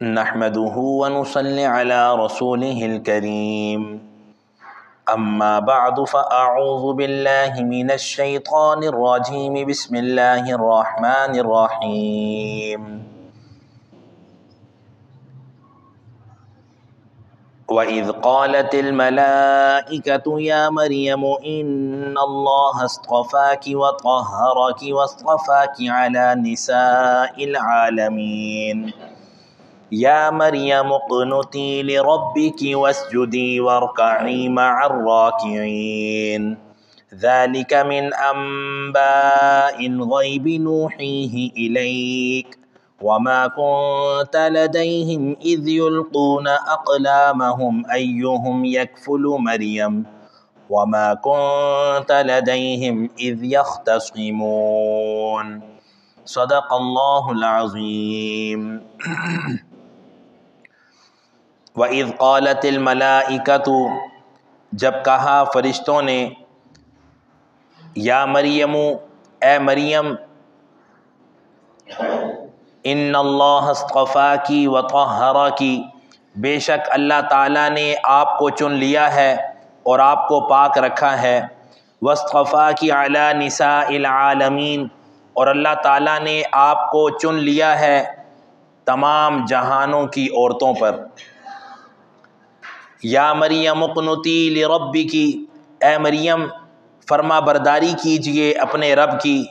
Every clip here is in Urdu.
نحمده ونصلي على رسوله الكريم أما بعد فأعوذ بالله من الشيطان الرجيم بسم الله الرحمن الرحيم وإذ قالت الملائكة يا مريم إن الله اصطفاك وطهرك واصطفاك على نساء العالمين يا مريم اقنتي لربك واسجدي واركعي مع الراكعين ذلك من أنباء الغيب نوحيه إليك وما كنت لديهم إذ يلقون أقلامهم أيهم يكفل مريم وما كنت لديهم إذ يختصمون صدق الله العظيم وَإِذْ قَالَتِ الْمَلَائِكَةُ جب کہا فرشتوں نے یا مریم اے مریم ان اللہ اصطفاکی وطہرکی بے شک اللہ تعالیٰ نے آپ کو چن لیا ہے اور آپ کو پاک رکھا ہے واصطفاکی علی نساء العالمین اور اللہ تعالیٰ نے آپ کو چن لیا ہے تمام جہانوں کی عورتوں پر یا مریم اقنتی لربکی اے مریم فرما برداری کیجئے اپنے رب کی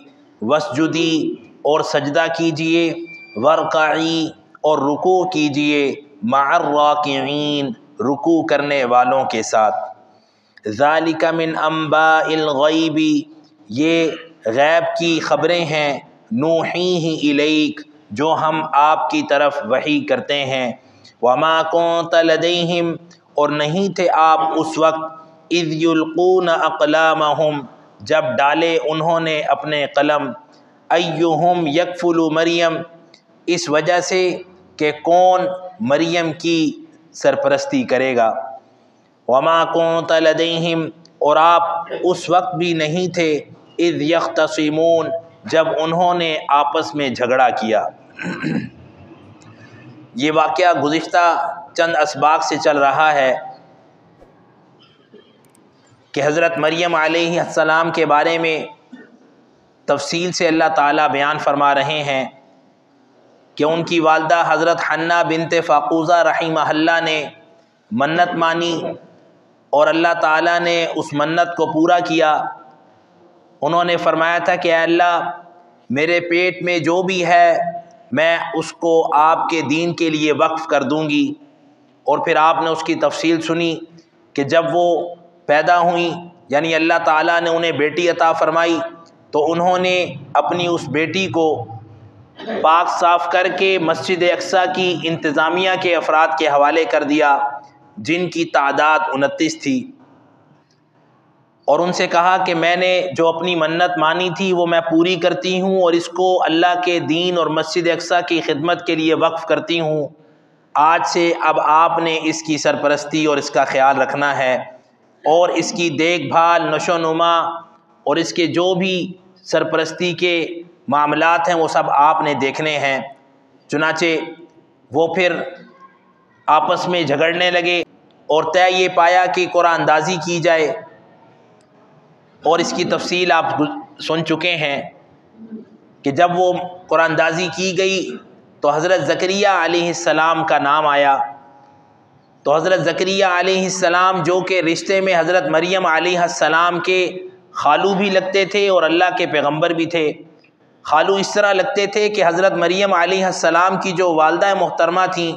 واسجدی اور سجدہ کیجئے ورکعی اور رکوع کیجئے مع الراکعین رکوع کرنے والوں کے ساتھ ذالک من انباء الغیب یہ غیب کی خبریں ہیں نوحیہ الیک جو ہم آپ کی طرف وحی کرتے ہیں وما کنت لدیہم اور نہیں تھے آپ اس وقت اذ یلقون اقلامہم جب ڈالے انہوں نے اپنے قلم ایہم یکفل مریم اس وجہ سے کہ کون مریم کی سرپرستی کرے گا وما کنت لدیہم اور آپ اس وقت بھی نہیں تھے اذ یختصمون جب انہوں نے آپس میں جھگڑا کیا یہ واقعہ گزشتہ چند اسباق سے چل رہا ہے کہ حضرت مریم علیہ السلام کے بارے میں تفصیل سے اللہ تعالیٰ بیان فرما رہے ہیں کہ ان کی والدہ حضرت حنہ بنت فاقوزہ رحمہ اللہ نے منت مانی اور اللہ تعالیٰ نے اس منت کو پورا کیا انہوں نے فرمایا تھا کہ اے اللہ میرے پیٹ میں جو بھی ہے میں اس کو آپ کے دین کے لیے وقف کر دوں گی اور پھر آپ نے اس کی تفصیل سنی کہ جب وہ پیدا ہوئیں یعنی اللہ تعالیٰ نے انہیں بیٹی عطا فرمائی تو انہوں نے اپنی اس بیٹی کو پاک صاف کر کے مسجد اقصیٰ کی انتظامیہ کے افراد کے حوالے کر دیا جن کی تعداد 29 تھی اور ان سے کہا کہ میں نے جو اپنی منت مانی تھی وہ میں پوری کرتی ہوں اور اس کو اللہ کے دین اور مسجد اقصیٰ کی خدمت کے لیے وقف کرتی ہوں آج سے اب آپ نے اس کی سرپرستی اور اس کا خیال رکھنا ہے اور اس کی دیکھ بھال نشو و نما اور اس کے جو بھی سرپرستی کے معاملات ہیں وہ سب آپ نے دیکھنے ہیں چنانچہ وہ پھر آپس میں جھگڑنے لگے اور طے یہ پایا کہ قرآن اندازی کی جائے اور اس کی تفصیل آپ سن چکے ہیں کہ جب وہ قرآن اندازی کی گئی تو حضرت زکریا علیہ السلام کا نام آیا تو حضرت زکریا علیہ السلام جو کہ رشتے میں حضرت مریم علیہ السلام کے خالو بھی لگتے تھے اور اللہ کے پیغمبر بھی تھے خالو اس طرح لگتے تھے کہ حضرت مریم علیہ السلام کی جو والدہ محترمہ تھیں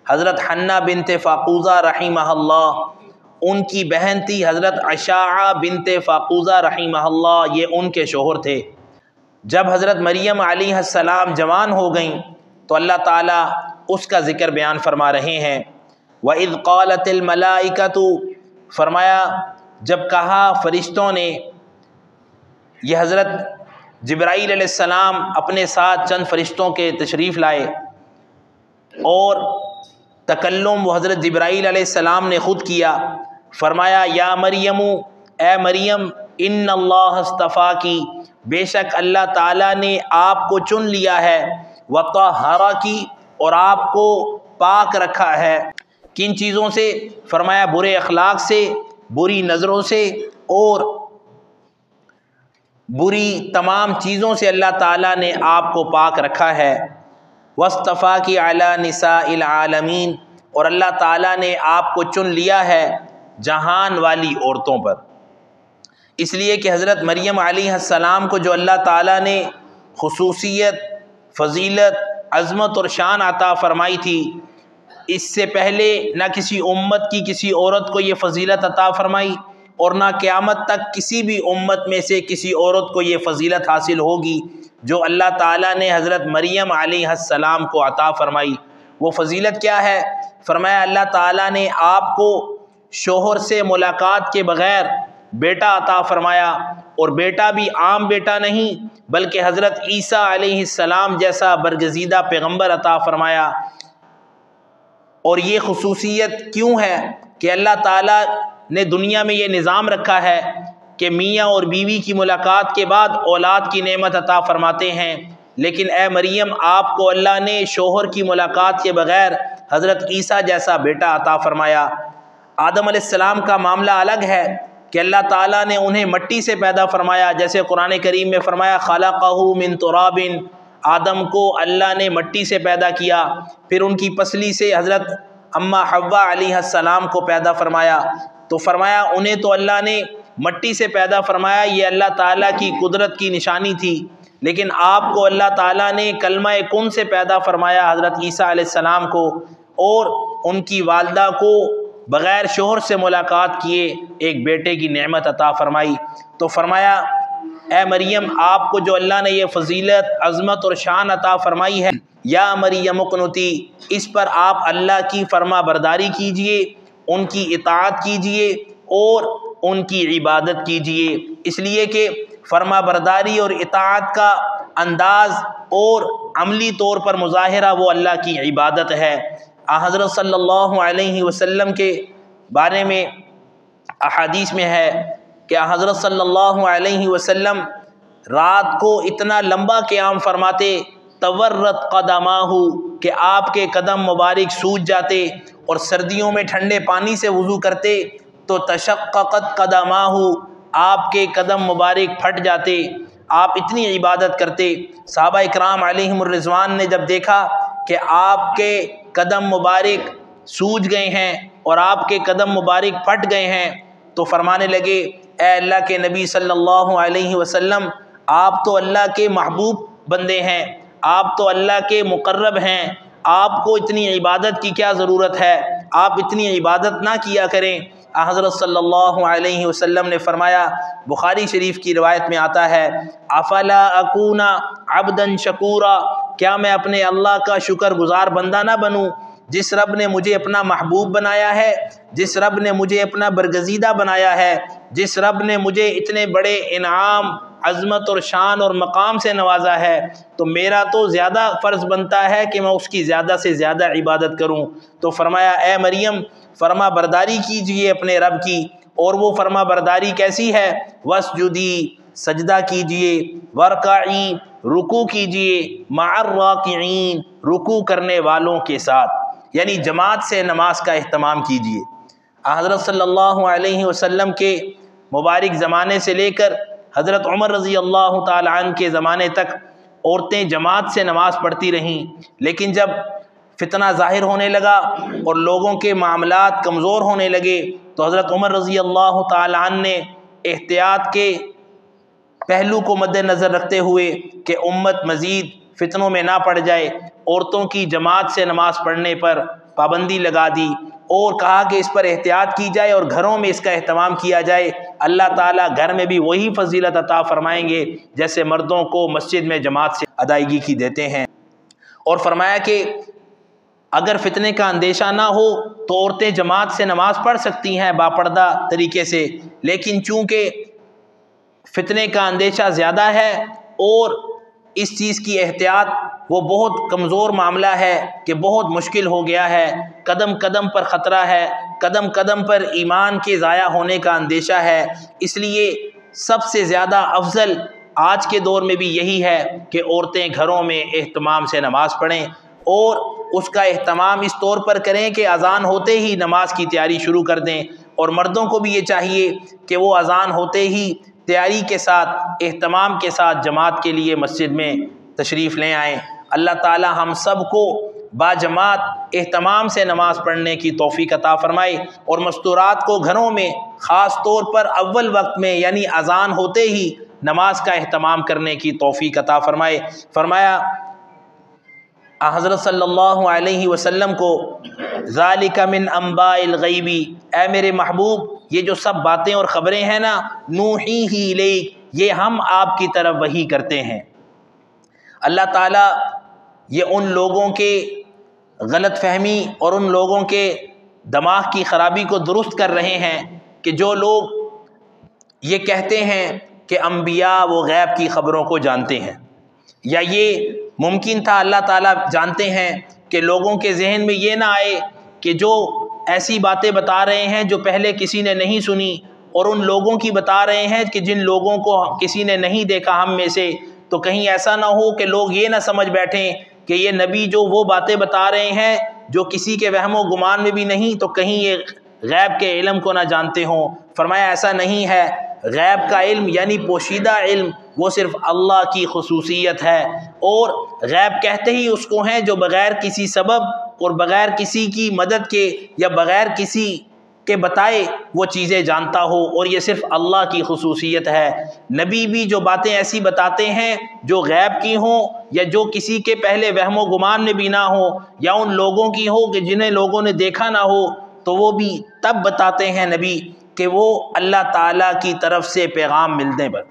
حضرت حنہ بنت فاقوزہ رحمہ اللہ ان کی بہن تھی حضرت عشاعہ بنت فاقوزہ رحمہ اللہ یہ ان کے شوہر تھے جب حضرت مریم علیہ السلام جوان ہو گئیں تو اللہ تعالیٰ اس کا ذکر بیان فرما رہے ہیں وَإِذْ قَالَتِ الْمَلَائِكَةُ فرمایا جب کہا فرشتوں نے یہ حضرت جبرائیل علیہ السلام اپنے ساتھ چند فرشتوں کے تشریف لائے اور تکلم وہ حضرت جبرائیل علیہ السلام نے خود کیا فرمایا یا مریم اے مریم ان اللہ اصطفاکی بے شک اللہ تعالیٰ نے آپ کو چن لیا ہے وطہرکی اور آپ کو پاک رکھا ہے۔ کن چیزوں سے؟ فرمایا برے اخلاق سے، بری نظروں سے اور بری تمام چیزوں سے اللہ تعالیٰ نے آپ کو پاک رکھا ہے۔ وَاصْطَفَاكِ عَلَىٰ نِسَاءِ الْعَالَمِينَ، اور اللہ تعالیٰ نے آپ کو چن لیا ہے جہان والی عورتوں پر، اس لیے کہ حضرت مریم علیہ السلام کو جو اللہ تعالیٰ نے خصوصیت، فضیلت، عظمت اور شان عطا فرمائی تھی، اس سے پہلے نہ کسی امت کی کسی عورت کو یہ فضیلت عطا فرمائی، اور نہ قیامت تک کسی بھی امت میں سے کسی عورت کو یہ فضیلت حاصل ہوگی جو اللہ تعالیٰ نے حضرت مریم علیہ السلام کو عطا فرمائی۔ وہ فضیلت کیا ہے؟ فرمایا اللہ تعالیٰ نے آپ کو شوہر سے ملاقات کے بغیر بیٹا عطا فرمایا، اور بیٹا بھی عام بیٹا نہیں بلکہ حضرت عیسیٰ علیہ السلام جیسا برگزیدہ پیغمبر عطا فرمایا۔ اور یہ خصوصیت کیوں ہے کہ اللہ تعالیٰ نے دنیا میں یہ نظام رکھا ہے کہ میاں اور بیوی کی ملاقات کے بعد اولاد کی نعمت عطا فرماتے ہیں، لیکن اے مریم آپ کو اللہ نے شوہر کی ملاقات کے بغیر حضرت عیسیٰ جیسا بیٹا عطا فرمایا۔ آدم علیہ السلام کا معاملہ الگ ہے کہ اللہ تعالیٰ نے انہیں مٹی سے پیدا فرمایا، جیسے قرآن کریم میں فرمایا خلقہ من تراب، آدم کو اللہ نے مٹی سے پیدا کیا، پھر ان کی پسلی سے حضرت اماں حوا علیہ السلام کو پیدا فرمایا۔ تو فرمایا انہیں تو اللہ نے مٹی سے پیدا فرمایا، یہ اللہ تعالیٰ کی قدرت کی نشانی تھی، لیکن آپ کو اللہ تعالیٰ نے کلمہ کن سے پیدا فرمایا حضرت عیسیٰ علیہ السلام کو، اور ان کی والدہ کو بغیر شوہر سے ملاقات کیے ایک بیٹے کی نعمت عطا فرمائی۔ تو فرمایا اے مریم آپ کو جو اللہ نے یہ فضیلت، عظمت اور شان عطا فرمائی ہے، یا مریم اقنتی، اس پر آپ اللہ کی فرما برداری کیجئے، ان کی اطاعت کیجئے اور ان کی عبادت کیجئے، اس لیے کہ فرما برداری اور اطاعت کا انداز اور عملی طور پر مظاہرہ وہ اللہ کی عبادت ہے۔ حضرت صلی اللہ علیہ وسلم کے بارے میں احادیث میں ہے کہ حضرت صلی اللہ علیہ وسلم رات کو اتنا لمبا قیام فرماتے تورت قدماہ، کہ آپ کے قدم مبارک سوج جاتے، اور سردیوں میں ٹھنڈے پانی سے وضو کرتے تو تشققت قدماہ، آپ کے قدم مبارک پھٹ جاتے، آپ اتنی عبادت کرتے۔ صحابہ اکرام علیہم الرضوان نے جب دیکھا کہ آپ کے قدم مبارک سوج گئے ہیں اور آپ کے قدم مبارک پھٹ گئے ہیں تو فرمانے لگے اے اللہ کے نبی صلی اللہ علیہ وسلم، آپ تو اللہ کے محبوب بندے ہیں، آپ تو اللہ کے مقرب ہیں، آپ کو اتنی عبادت کی کیا ضرورت ہے، آپ اتنی عبادت نہ کیا کریں۔ حضرت صلی اللہ علیہ وسلم نے فرمایا، بخاری شریف کی روایت میں آتا ہے، افلا اکون عبدا شکورا، کیا میں اپنے اللہ کا شکر گزار بندہ نہ بنوں، جس رب نے مجھے اپنا محبوب بنایا ہے، جس رب نے مجھے اپنا برگزیدہ بنایا ہے، جس رب نے مجھے اتنے بڑے انعام، عظمت اور شان اور مقام سے نوازا ہے، تو میرا تو زیادہ فرض بنتا ہے کہ میں اس کی زیادہ سے زیادہ عبادت کروں۔ تو فرمایا اے مریم فرما برداری کیجئے اپنے رب کی، اور وہ فرما برداری کیسی ہے؟ واسجدی، سجدہ کیجئے، ورکعی، رکوع کیجئے، مع الراکعین، رکوع کرنے والوں کے ساتھ، یعنی جماعت سے نماز کا اہتمام کیجئے۔ حضرت صلی اللہ علیہ وسلم کے مبارک زمانے سے لے کر حضرت عمر رضی اللہ تعالی عنہ کے زمانے تک عورتیں جماعت سے نماز پڑھتی رہیں، لیکن جب فتنہ ظاہر ہونے لگا اور لوگوں کے معاملات کمزور ہونے لگے تو حضرت عمر رضی اللہ تعالی عنہ نے احتیاط کے پہلو کو مد نظر رکھتے ہوئے کہ امت مزید فتنوں میں نہ پڑ جائے، عورتوں کی جماعت سے نماز پڑھنے پر پابندی لگا دی، اور کہا کہ اس پر احتیاط کی جائے اور گھروں میں اس کا اہتمام کیا جائے، اللہ تعالیٰ گھر میں بھی وہی فضیلت عطا فرمائیں گے جیسے مردوں کو مسجد میں جماعت سے ادائیگی کی دیتے ہیں۔ اور فرمایا کہ اگر فتنے کا اندیشہ نہ ہو تو عورتیں جماعت سے نماز پڑھ سکتی ہیں باپردہ طریقے سے، لیکن چونکہ فتنے کا اندیشہ زیادہ ہے اور اس چیز کی احتیاط وہ بہت کمزور معاملہ ہے کہ بہت مشکل ہو گیا ہے، قدم قدم پر خطرہ ہے، قدم قدم پر ایمان کے ضائع ہونے کا اندیشہ ہے، اس لیے سب سے زیادہ افضل آج کے دور میں بھی یہی ہے کہ عورتیں گھروں میں اہتمام سے نماز پڑھیں اور اس کا اہتمام اس طور پر کریں کہ اذان ہوتے ہی نماز کی تیاری شروع کر دیں، اور مردوں کو بھی یہ چاہیے کہ وہ اذان ہوتے ہی تیاری کے ساتھ اہتمام کے ساتھ جماعت کے لیے مسجد میں تشریف لے آئیں۔ اللہ تعالی ہم سب کو باجماعت اہتمام سے نماز پڑھنے کی توفیق عطا فرمائے، اور مستورات کو گھروں میں خاص طور پر اول وقت میں یعنی اذان ہوتے ہی نماز کا اہتمام کرنے کی توفیق عطا فرمائے۔ فرمایا حضرت صلی اللہ علیہ وسلم کو، ذالک من انباء الغیب، اے میرے محبوب یہ جو سب باتیں اور خبریں ہیں نا، نوحیہ الیک، یہ ہم آپ کی طرف وحی کرتے ہیں۔ اللہ تعالیٰ یہ ان لوگوں کے غلط فہمی اور ان لوگوں کے دماغ کی خرابی کو درست کر رہے ہیں کہ جو لوگ یہ کہتے ہیں کہ انبیاء وہ غیب کی خبروں کو جانتے ہیں، یا یہ ممکن تھا اللہ تعالیٰ جانتے ہیں کہ لوگوں کے ذہن میں یہ نہ آئے کہ جو ایسی باتیں بتا رہے ہیں جو پہلے کسی نے نہیں سنی، اور ان لوگوں کی بتا رہے ہیں کہ جن لوگوں کو کسی نے نہیں دیکھا ہم میں سے، تو کہیں ایسا نہ ہو کہ لوگ یہ نہ سمجھ بیٹھیں کہ یہ نبی جو وہ باتیں بتا رہے ہیں جو کسی کے وہم و گمان میں بھی نہیں، تو کہیں یہ غیب کے علم کو نہ جانتے ہوں۔ فرمایا ایسا نہیں ہے، غیب کا علم یعنی پوشیدہ علم وہ صرف اللہ کی خصوصیت ہے، اور غیب کہتے ہی اس کو ہیں جو بغیر کسی سبب اور بغیر کسی کی مدد کے یا بغیر کسی کے بتائے وہ چیزیں جانتا ہو، اور یہ صرف اللہ کی خصوصیت ہے۔ نبی بھی جو باتیں ایسی بتاتے ہیں جو غیب کی ہوں یا جو کسی کے پہلے وہم و گمان میں بھی نہ ہو، یا ان لوگوں کی ہو کہ جنہیں لوگوں نے دیکھا نہ ہو، تو وہ بھی تب بتاتے ہیں نبی کہ وہ اللہ تعالیٰ کی طرف سے پیغام ملنے پر،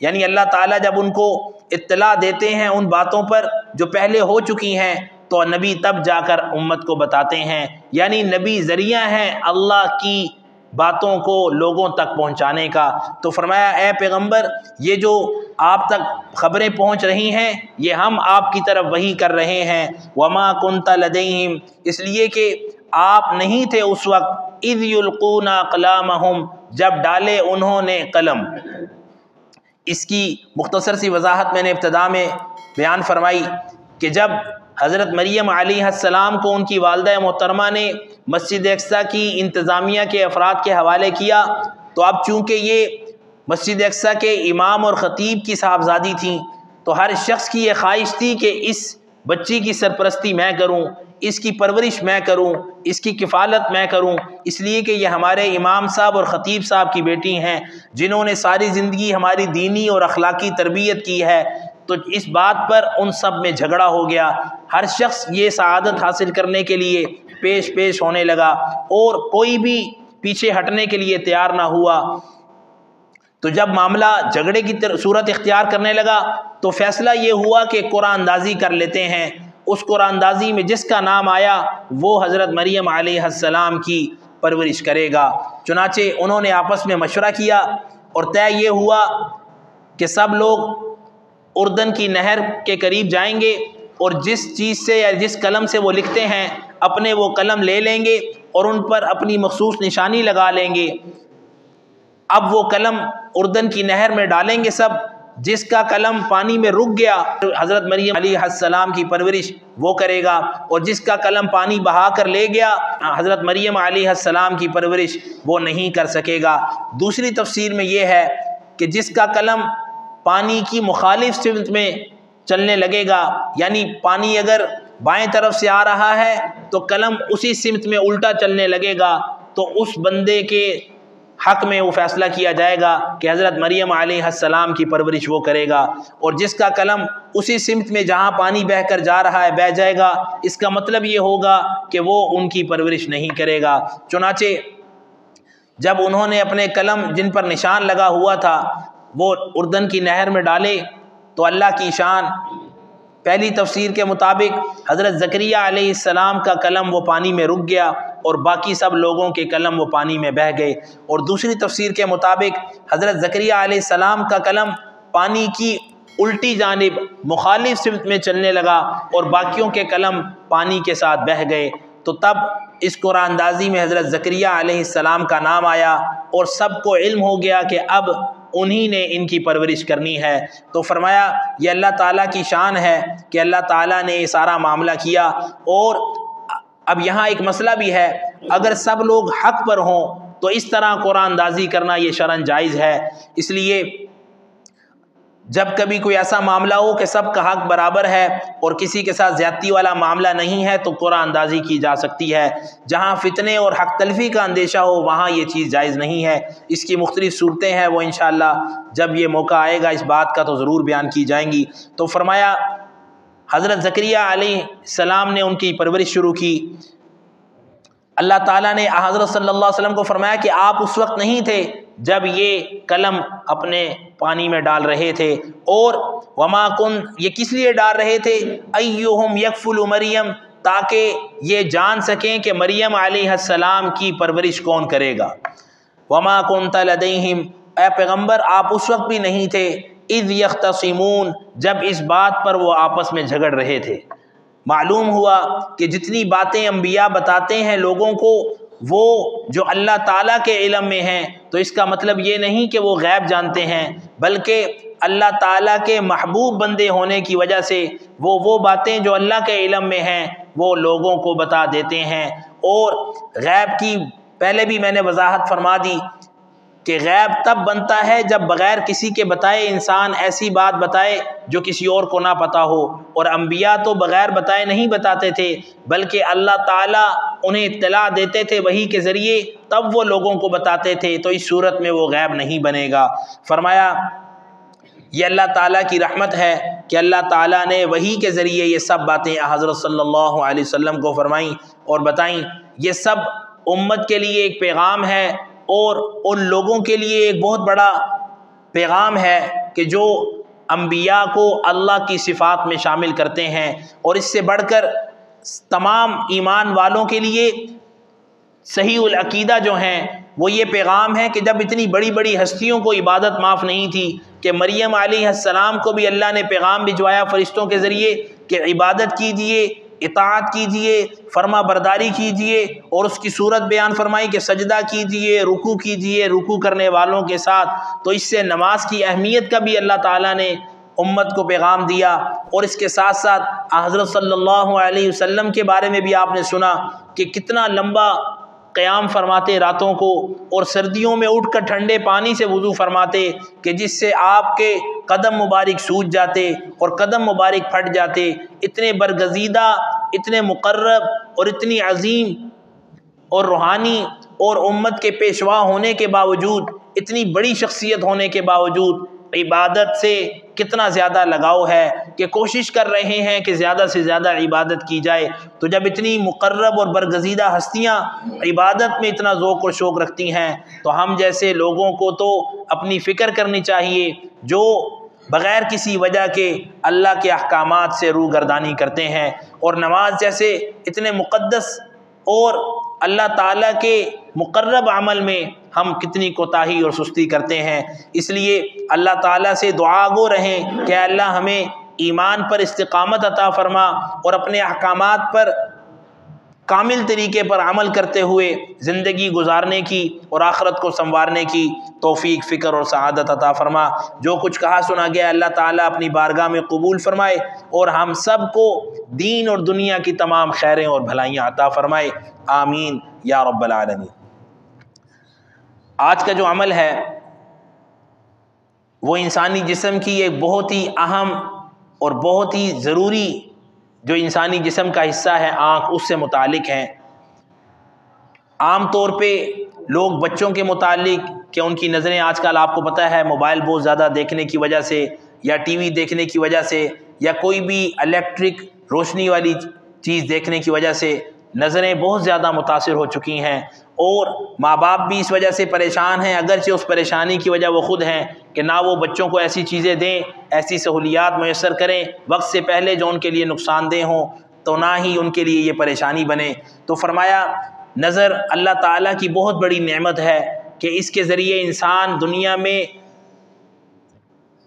یعنی اللہ تعالیٰ جب ان کو اطلاع دیتے ہیں ان باتوں پر جو پہلے ہو چکی ہیں، تو نبی تب جا کر امت کو بتاتے ہیں، یعنی نبی ذریعہ ہیں اللہ کی باتوں کو لوگوں تک پہنچانے کا۔ تو فرمایا اے پیغمبر یہ جو آپ تک خبریں پہنچ رہی ہیں یہ ہم آپ کی طرف وحی کر رہے ہیں۔ وما کنت لدیہم، اس لیے کہ آپ نہیں تھے اس وقت، اذ یلقون اقلامہم، جب ڈالے انہوں نے قلم۔ اس کی مختصر سی وضاحت میں نے ابتدا میں بیان فرمائی کہ جب حضرت مریم علیہ السلام کو ان کی والدہ محترمہ نے مسجد اقصیٰ کی انتظامیہ کے افراد کے حوالے کیا، تو اب چونکہ یہ مسجد اقصیٰ کے امام اور خطیب کی صاحبزادی تھیں، تو ہر شخص کی یہ خواہش تھی کہ اس بچی کی سرپرستی میں کروں، اس کی پرورش میں کروں، اس کی کفالت میں کروں، اس لیے کہ یہ ہمارے امام صاحب اور خطیب صاحب کی بیٹی ہیں جنہوں نے ساری زندگی ہماری دینی اور اخلاقی تربیت کی ہے۔ تو اس بات پر ان سب میں جھگڑا ہو گیا، ہر شخص یہ سعادت حاصل کرنے کے لیے پیش ہونے لگا، اور کوئی بھی پیچھے ہٹنے کے لیے تیار نہ ہوا۔ تو جب معاملہ جھگڑے کی صورت اختیار کرنے لگا تو فیصلہ یہ ہوا کہ قرآن اندازی کر لیتے ہیں۔ اس قرآن اندازی میں جس کا نام آیا وہ حضرت مریم علیہ السلام کی پرورش کرے گا۔ چنانچہ انہوں نے آپس میں مشورہ کیا اور طے یہ ہوا کہ سب لوگ اردن کی نہر کے قریب جائیں گے، اور جس چیز سے یا جس قلم سے وہ لکھتے ہیں اپنے وہ قلم لے لیں گے اور ان پر اپنی مخصوص نشانی لگا لیں گے۔ اب وہ قلم اردن کی نہر میں ڈالیں گے سب، جس کا قلم پانی میں رک گیا حضرت مریم علیہ السلام کی پرورش وہ کرے گا، اور جس کا قلم پانی بہا کر لے گیا حضرت مریم علیہ السلام کی پرورش وہ نہیں کر سکے گا۔ دوسری تفسیر میں یہ ہے کہ جس کا قلم پانی کی مخالف سمت میں چلنے لگے گا، یعنی پانی اگر بائیں طرف سے آ رہا ہے تو قلم اسی سمت میں الٹا چلنے لگے گا، تو اس بندے کے حق میں وہ فیصلہ کیا جائے گا کہ حضرت مریم علیہ السلام کی پرورش وہ کرے گا، اور جس کا قلم اسی سمت میں جہاں پانی بہہ کر جا رہا ہے بہہ جائے گا، اس کا مطلب یہ ہوگا کہ وہ ان کی پرورش نہیں کرے گا۔ چنانچہ جب انہوں نے اپنے قلم جن پر نشان لگا ہوا تھا وہ اردن کی نہر میں ڈالے تو اللہ کی شان، پہلی تفسیر کے مطابق حضرت زکریہ علیہ السلام کا قلم وہ پانی میں رک گیا اور باقی سب لوگوں کے قلم وہ پانی میں بہہ گئے، اور دوسری تفسیر کے مطابق حضرت زکریہ علیہ السلام کا قلم پانی کی الٹی جانب مخالف سمت میں چلنے لگا اور باقیوں کے قلم پانی کے ساتھ بہہ گئے۔ تو تب اس قرآن اندازی میں حضرت زکریہ علیہ السلام کا نام آیا اور سب کو علم ہو گیا کہ اب انہی نے ان کی پرورش کرنی ہے۔ تو فرمایا یہ اللہ تعالیٰ کی شان ہے کہ اللہ تعالیٰ نے یہ سارا معاملہ کیا۔ اور اب یہاں ایک مسئلہ بھی ہے، اگر سب لوگ حق پر ہوں تو اس طرح قرآن اندازی کرنا یہ شرعاً جائز ہے۔ اس لیے جب کبھی کوئی ایسا معاملہ ہو کہ سب کا حق برابر ہے اور کسی کے ساتھ زیادتی والا معاملہ نہیں ہے تو قرآن اندازی کی جا سکتی ہے۔ جہاں فتنے اور حق تلفی کا اندیشہ ہو وہاں یہ چیز جائز نہیں ہے۔ اس کی مختلف صورتیں ہیں، وہ انشاءاللہ جب یہ موقع آئے گا اس بات کا تو ضرور بیان کی جائیں گی۔ تو فرمایا حضرت زکریا علیہ السلام نے ان کی پرورش شروع کی۔ اللہ تعالیٰ نے حضرت صلی اللہ علیہ وسلم کو فرمایا کہ آپ اس وقت نہیں تھے جب یہ قلم اپنے پانی میں ڈال رہے تھے، اور وما کن یہ کس لیے ڈال رہے تھے، ایہم یکفل مریم، تاکہ یہ جان سکیں کہ مریم علیہ السلام کی پرورش کون کرے گا۔ وما کنت لدیہم، اے پیغمبر آپ اس وقت بھی نہیں تھے، اذ یختصمون، جب اس بات پر وہ آپس میں جھگڑ رہے تھے۔ معلوم ہوا کہ جتنی باتیں انبیاء بتاتے ہیں لوگوں کو وہ جو اللہ تعالیٰ کے علم میں ہیں، تو اس کا مطلب یہ نہیں کہ وہ غیب جانتے ہیں، بلکہ اللہ تعالیٰ کے محبوب بندے ہونے کی وجہ سے وہ باتیں جو اللہ کے علم میں ہیں وہ لوگوں کو بتا دیتے ہیں۔ اور غیب کی پہلے بھی میں نے وضاحت فرما دی کہ غیب تب بنتا ہے جب بغیر کسی کے بتائے انسان ایسی بات بتائے جو کسی اور کو نہ پتہ ہو، اور انبیاء تو بغیر بتائے نہیں بتاتے تھے بلکہ اللہ تعالیٰ انہیں اطلاع دیتے تھے وحی کے ذریعے، تب وہ لوگوں کو بتاتے تھے، تو اس صورت میں وہ غیب نہیں بنے گا۔ فرمایا یہ اللہ تعالیٰ کی رحمت ہے کہ اللہ تعالیٰ نے وحی کے ذریعے یہ سب باتیں حضرت صلی اللہ علیہ وسلم کو فرمائیں اور بتائیں۔ یہ سب امت کے لیے ایک پیغام ہے اور ان لوگوں کے لیے ایک بہت بڑا پیغام ہے کہ جو انبیاء کو اللہ کی صفات میں شامل کرتے ہیں، اور اس سے بڑھ کر تمام ایمان والوں کے لیے صحیح العقیدہ جو ہیں وہ یہ پیغام ہے کہ جب اتنی بڑی بڑی ہستیوں کو عبادت معاف نہیں تھی کہ مریم علیہ السلام کو بھی اللہ نے پیغام بھجوایا فرشتوں کے ذریعے کہ عبادت کیجئے، اطاعت کیجئے، فرما برداری کیجئے، اور اس کی صورت بیان فرمائی کہ سجدہ کیجئے، رکوع کیجئے رکوع کرنے والوں کے ساتھ۔ تو اس سے نماز کی اہمیت کا بھی اللہ تعالیٰ نے امت کو پیغام دیا، اور اس کے ساتھ ساتھ حضرت صلی اللہ علیہ وسلم کے بارے میں بھی آپ نے سنا کہ کتنا لمبا قیام فرماتے راتوں کو، اور سردیوں میں اٹھ کر ٹھنڈے پانی سے وضو فرماتے کہ جس سے آپ کے قدم مبارک سوج جاتے اور قدم مبارک پھٹ جاتے۔ اتنے برگزیدہ، اتنے مقرب اور اتنی عظیم اور روحانی اور امت کے پیشوا ہونے کے باوجود، اتنی بڑی شخصیت ہونے کے باوجود عبادت سے کتنا زیادہ لگاؤ ہے کہ کوشش کر رہے ہیں کہ زیادہ سے زیادہ عبادت کی جائے۔ تو جب اتنی مقرب اور برگزیدہ ہستیاں عبادت میں اتنا ذوق و شوق رکھتی ہیں تو ہم جیسے لوگوں کو تو اپنی فکر کرنی چاہیے جو بغیر کسی وجہ کے اللہ کے احکامات سے روگردانی کرتے ہیں، اور نماز جیسے اتنے مقدس اور اللہ تعالیٰ کے مقرب عمل میں ہم کتنی کوتاہی اور سستی کرتے ہیں۔ اس لیے اللہ تعالیٰ سے دعا گو رہیں کہ اللہ ہمیں ایمان پر استقامت عطا فرما اور اپنے احکامات پر کامل طریقے پر عمل کرتے ہوئے زندگی گزارنے کی اور آخرت کو سنوارنے کی توفیق، فکر اور سعادت عطا فرما۔ جو کچھ کہا سنا گیا اللہ تعالیٰ اپنی بارگاہ میں قبول فرمائے اور ہم سب کو دین اور دنیا کی تمام خیریں اور بھلائیاں عطا فرمائے، آمین یا رب العالمین۔ آج کا جو عمل ہے وہ انسانی جسم کی ایک بہت ہی اہم اور بہت ہی ضروری جو انسانی جسم کا حصہ ہے آنکھ، اس سے متعلق ہیں۔ عام طور پہ لوگ بچوں کے متعلق کہ ان کی نظریں آج کل آپ کو پتہ ہے موبائل بہت زیادہ دیکھنے کی وجہ سے یا ٹی وی دیکھنے کی وجہ سے یا کوئی بھی الیکٹرک روشنی والی چیز دیکھنے کی وجہ سے نظریں بہت زیادہ متاثر ہو چکی ہیں، اور ماں باپ بھی اس وجہ سے پریشان ہیں، اگرچہ اس پریشانی کی وجہ وہ خود ہیں کہ نہ وہ بچوں کو ایسی چیزیں دیں، ایسی سہولیات میسر کریں وقت سے پہلے جو ان کے لیے نقصان دہ ہوں، تو نہ ہی ان کے لیے یہ پریشانی بنے۔ تو فرمایا نظر اللہ تعالیٰ کی بہت بڑی نعمت ہے کہ اس کے ذریعے انسان دنیا میں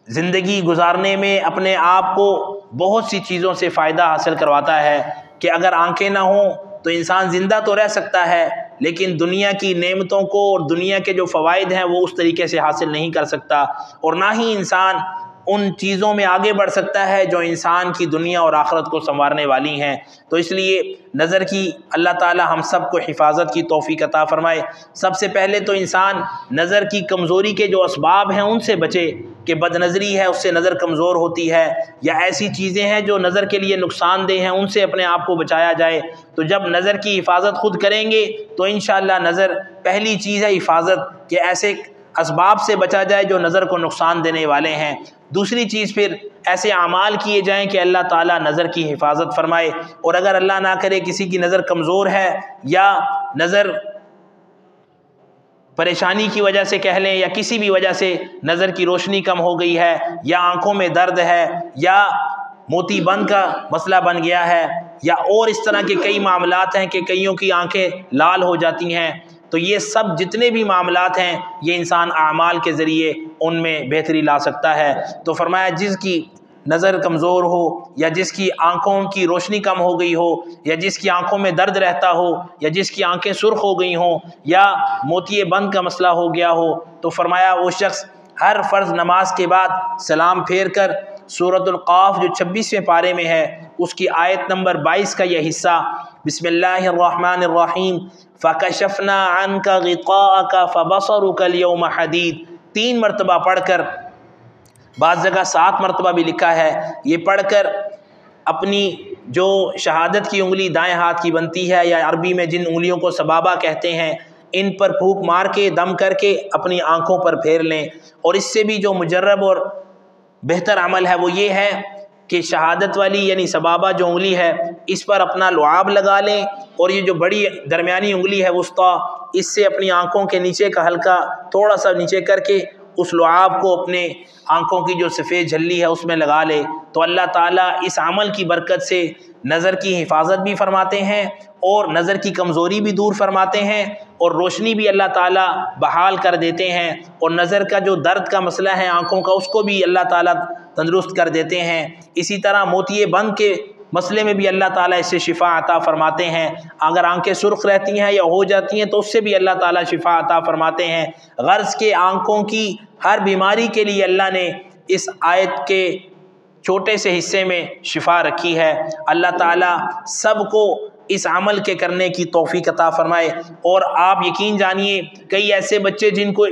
زندگی گزارنے میں اپنے آپ کو بہت سی چیزوں سے فائدہ حاصل کرواتا ہے کہ اگر آنکھیں نہ ہوں تو انسان زندہ تو رہ سکتا ہے لیکن دنیا کی نعمتوں کو اور دنیا کے جو فوائد ہیں وہ اس طریقے سے حاصل نہیں کر سکتا، اور نہ ہی انسان ان چیزوں میں آگے بڑھ سکتا ہے جو انسان کی دنیا اور آخرت کو سنوارنے والی ہیں۔ تو اس لیے نظر کی اللہ تعالی ہم سب کو حفاظت کی توفیق عطا فرمائے۔ سب سے پہلے تو انسان نظر کی کمزوری کے جو اسباب ہیں ان سے بچے، کہ بد نظری ہے اس سے نظر کمزور ہوتی ہے، یا ایسی چیزیں ہیں جو نظر کے لیے نقصان دہ ہیں ان سے اپنے آپ کو بچایا جائے۔ تو جب نظر کی حفاظت خود کریں گے تو انشاءاللہ نظر پہلی چیز ہے حفاظت، کہ ایسے اسباب سے بچا جائے جو نظر کو نقصان دینے والے ہیں۔ دوسری چیز پھر ایسے اعمال کیے جائیں کہ اللہ تعالیٰ نظر کی حفاظت فرمائے، اور اگر اللہ نہ کرے کسی کی نظر کمزور ہے یا نظر پریشانی کی وجہ سے کہہ لیں، یا کسی بھی وجہ سے نظر کی روشنی کم ہو گئی ہے، یا آنکھوں میں درد ہے، یا موتی بند کا مسئلہ بن گیا ہے، یا اور اس طرح کے کئی معاملات ہیں کہ کئیوں کی آنکھیں لال ہو جاتی ہیں، تو یہ سب جتنے بھی معاملات ہیں یہ انسان اعمال کے ذریعے ان میں بہتری لا سکتا ہے۔ تو فرمایا جس کی نظر کمزور ہو، یا جس کی آنکھوں کی روشنی کم ہو گئی ہو، یا جس کی آنکھوں میں درد رہتا ہو، یا جس کی آنکھیں سرخ ہو گئی ہوں، یا موتی بند کا مسئلہ ہو گیا ہو، تو فرمایا وہ شخص ہر فرض نماز کے بعد سلام پھیر کر سورۃ القاف جو 26ویں پارے میں ہے اس کی آیت نمبر 22 کا یہ حصہ، بسم اللہ الرحمن الرحیم فَكَشَفْنَا عَنْكَ غِطَاءَكَ فَبَصَرُكَ الْيَوْمَ حَدِيدٌ 3 مرتبہ پڑھ کر، بعض جگہ 7 مرتبہ بھی لکھا ہے، یہ پڑھ کر اپنی جو شہادت کی انگلی دائیں ہاتھ کی بنتی ہے، یا عربی میں جن انگلیوں کو سبابہ کہتے ہیں، ان پر پھونک مار کے دم کر کے اپنی آنکھوں پر پھیر لیں۔ اور اس سے بھی جو مجرب اور بہتر عمل ہے وہ یہ ہے کہ شہادت والی یعنی سبابہ جو انگلی ہے اس پر اپنا لعاب لگا لیں، اور یہ جو بڑی درمیانی انگلی ہے وسطیٰ، اس سے اپنی آنکھوں کے نیچے کا حلقہ تھوڑا سا نیچے کر کے اس لعاب کو اپنے آنکھوں کی جو سفید جھلی ہے اس میں لگا لے، تو اللہ تعالیٰ اس عمل کی برکت سے نظر کی حفاظت بھی فرماتے ہیں، اور نظر کی کمزوری بھی دور فرماتے ہیں، اور روشنی بھی اللہ تعالیٰ بحال کر دیتے ہیں، اور نظر کا جو درد کا مسئلہ ہے آنکھوں کا اس کو بھی اللہ تعالیٰ تندرست کر دیتے ہیں۔ اسی طرح موتی بند کے مسئلے میں بھی اللہ تعالیٰ اس سے شفا عطا فرماتے ہیں، اگر آنکھیں سرخ رہتی ہیں یا ہو جاتی ہیں تو اس سے بھی اللہ تعالیٰ شفا عطا فرماتے ہیں۔ غرض کے آنکھوں کی ہر بیماری کے لیے اللہ نے اس آیت کے چھوٹے سے حصے میں شفا رکھی ہے۔ اللہ تعالیٰ سب کو اس عمل کے کرنے کی توفیق عطا فرمائے۔ اور آپ یقین جانیے کئی ایسے بچے جن کو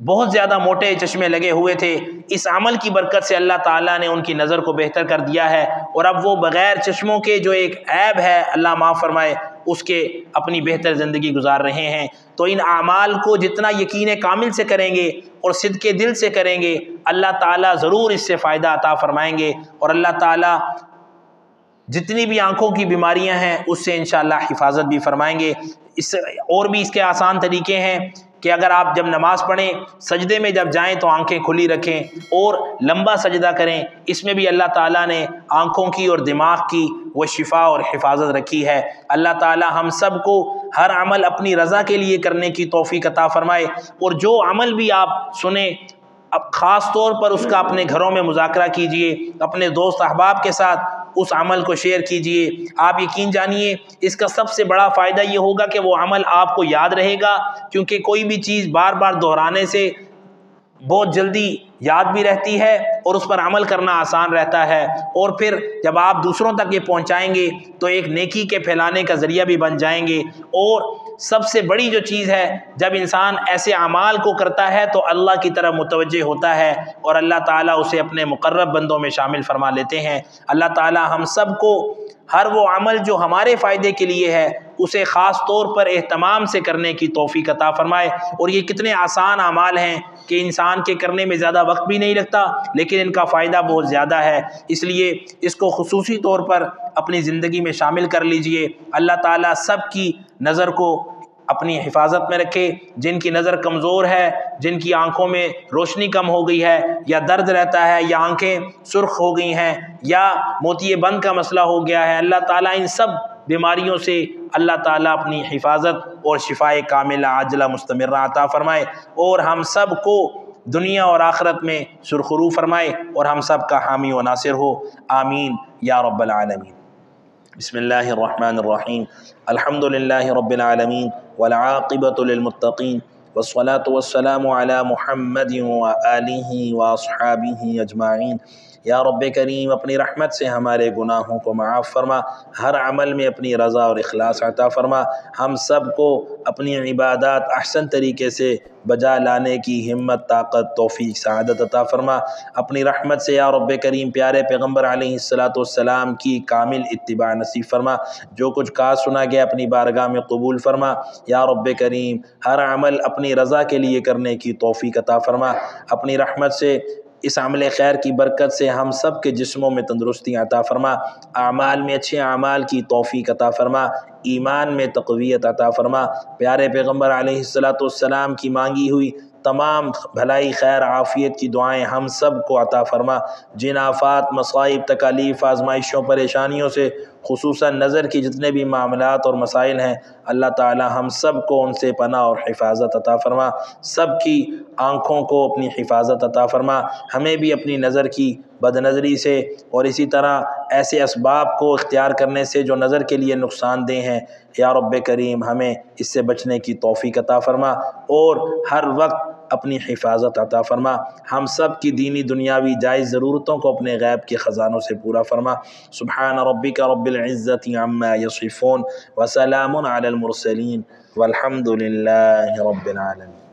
بہت زیادہ موٹے چشمے لگے ہوئے تھے، اس عمل کی برکت سے اللہ تعالیٰ نے ان کی نظر کو بہتر کر دیا ہے، اور اب وہ بغیر چشموں کے جو ایک عیب ہے اللہ معاف فرمائے اس کے اپنی بہتر زندگی گزار رہے ہیں۔ تو ان اعمال کو جتنا یقین کامل سے کریں گے اور صدق دل سے کریں گے اللہ تعالیٰ ضرور اس سے فائدہ عطا فرمائیں گے، اور اللہ تعالیٰ جتنی بھی آنکھوں کی بیماریاں ہیں اس سے انشاءاللہ حفاظت بھی فرمائیں گے۔ اور بھی اس کے آسان طریقے ہیں کہ اگر آپ جب نماز پڑھیں سجدے میں جب جائیں تو آنکھیں کھلی رکھیں اور لمبا سجدہ کریں، اس میں بھی اللہ تعالیٰ نے آنکھوں کی اور دماغ کی وہ شفا اور حفاظت رکھی ہے۔ اللہ تعالیٰ ہم سب کو ہر عمل اپنی رضا کے لیے کرنے کی توفیق عطا فرمائے، اور جو عمل بھی آپ سنیں اب خاص طور پر اس کا اپنے گھروں میں مذاکرہ کیجئے، اپنے دوست احباب کے ساتھ اس عمل کو شیئر کیجئے۔ آپ یقین جانیے اس کا سب سے بڑا فائدہ یہ ہوگا کہ وہ عمل آپ کو یاد رہے گا، کیونکہ کوئی بھی چیز بار بار دہرانے سے بہت جلدی یاد بھی رہتی ہے اور اس پر عمل کرنا آسان رہتا ہے، اور پھر جب آپ دوسروں تک یہ پہنچائیں گے تو ایک نیکی کے پھیلانے کا ذریعہ بھی بن جائیں گے۔ اور سب سے بڑی جو چیز ہے جب انسان ایسے اعمال کو کرتا ہے تو اللہ کی طرف متوجہ ہوتا ہے اور اللہ تعالیٰ اسے اپنے مقرب بندوں میں شامل فرما لیتے ہیں۔ اللہ تعالیٰ ہم سب کو ہر وہ عمل جو ہمارے فائدے کے لیے ہے اسے خاص طور پر اہتمام سے کرنے کی توفیق عطا فرمائے۔ اور یہ کتنے آسان اعمال ہیں کہ انسان کے کرنے میں زیادہ وقت بھی نہیں لگتا لیکن ان کا فائدہ بہت زیادہ ہے، اس لیے اس کو خصوصی طور پر اپنی زندگی میں شامل کر لیجئے۔ اللہ تعالیٰ سب کی نظر کو اپنی حفاظت میں رکھے، جن کی نظر کمزور ہے، جن کی آنکھوں میں روشنی کم ہو گئی ہے، یا درد رہتا ہے، یا آنکھیں سرخ ہو گئی ہیں، یا موتی بند کا مسئلہ ہو گیا ہے، اللہ تعالیٰ ان سب بیماریوں سے اللہ تعالیٰ اپنی حفاظت اور شفائے کاملہ عاجلہ مستمرہ عطا فرمائے، اور ہم سب کو دنیا اور آخرت میں سرخرو فرمائے، اور ہم سب کا حامی و ناصر ہو، آمین یا رب العالمین۔ بسم اللہ الرحمن الرحیم الحمد للہ رب العالمین والعاقبۃ للمتقین والصلاة والسلام علی محمد وآلہ واصحابہ اجمعین۔ یا رب کریم اپنی رحمت سے ہمارے گناہوں کو معاف فرما، ہر عمل میں اپنی رضا اور اخلاص عطا فرما، ہم سب کو اپنی عبادات احسن طریقے سے بجا لانے کی ہمت، طاقت، توفیق، سعادت عطا فرما۔ اپنی رحمت سے یا رب کریم پیارے پیغمبر علیہ السلام کی کامل اتباع نصیب فرما، جو کچھ کہا سنا گیا اپنی بارگاہ میں قبول فرما۔ یا رب کریم ہر عمل اپنی رضا کے لیے کرنے کی توفیق عطا فرما، اپنی رحمت سے اس عمل خیر کی برکت سے ہم سب کے جسموں میں تندرستی عطا فرما، اعمال میں اچھے اعمال کی توفیق عطا فرما، ایمان میں تقویت عطا فرما۔ پیارے پیغمبر علیہ السلام کی مانگی ہوئی تمام بھلائی، خیر، عافیت کی دعائیں ہم سب کو عطا فرما۔ جن آفات، مصائب، تکالیف، آزمائشوں، پریشانیوں سے خصوصاً نظر کی جتنے بھی معاملات اور مسائل ہیں، اللہ تعالی ہم سب کو ان سے پناہ اور حفاظت عطا فرما، سب کی آنکھوں کو اپنی حفاظت عطا فرما، ہمیں بھی اپنی نظر کی بد نظری سے اور اسی طرح ایسے اسباب کو اختیار کرنے سے جو نظر کے لیے نقصان دہ ہیں، یا رب کریم ہمیں اس سے بچنے کی توفیق عطا فرما اور ہر وقت اپنی حفاظت عطا فرما۔ ہم سب کی دینی دنیاوی جائز ضرورتوں کو اپنے غیب کے خزانوں سے پورا فرما۔ سبحان ربک رب العزت عما یصفون وسلام علی المرسلین والحمد للہ رب العالمین۔